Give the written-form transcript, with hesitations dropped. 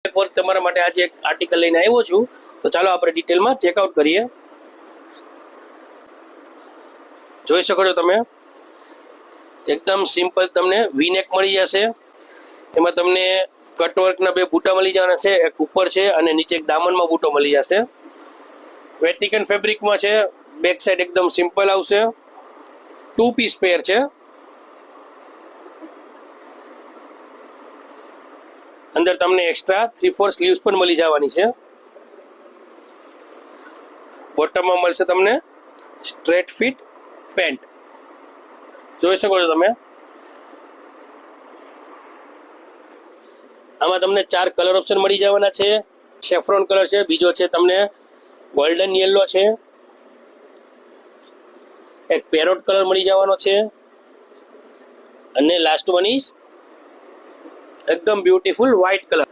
એક વાર તમારા માટે આજે એક આર્ટિકલ લઈને આવ્યો છું, તો ચાલો આપણે ડિટેલમાં ચેકઆઉટ કરીએ. જોઈ શકો છો તમે, એકદમ સિમ્પલ તમને વીનેક મળી જશે. એમાં તમને કટવર્કના બે બૂટા મળી જવાના છે, એક ઉપર છે અને નીચે એક દામનમાં બૂટો મળી જશે. વેટિકન ફેબ્રિકમાં છે, બેક સાઈડ એકદમ સિમ્પલ આવશે. 2 પીસ પેર છે. અંદર તમને એક્સ્ટ્રા 3/4 સ્લીવ્સ પણ મળી જવાની છે. બોટમમાં મળશે તમને સ્ટ્રેટ ફિટ પેન્ટ. જોઈ શકો છો તમે, આમાં તમને 4 કલર ઓપ્શન મળી જવાના છે. સેફ્રોન કલર છે, બીજો છે તમને ગોલ્ડન યેલો છે, એક પેરોટ કલર મળી જવાનો છે, અને લાસ્ટ વન ઇઝ એકદમ બ્યુટીફુલ વ્હાઇટ કલર.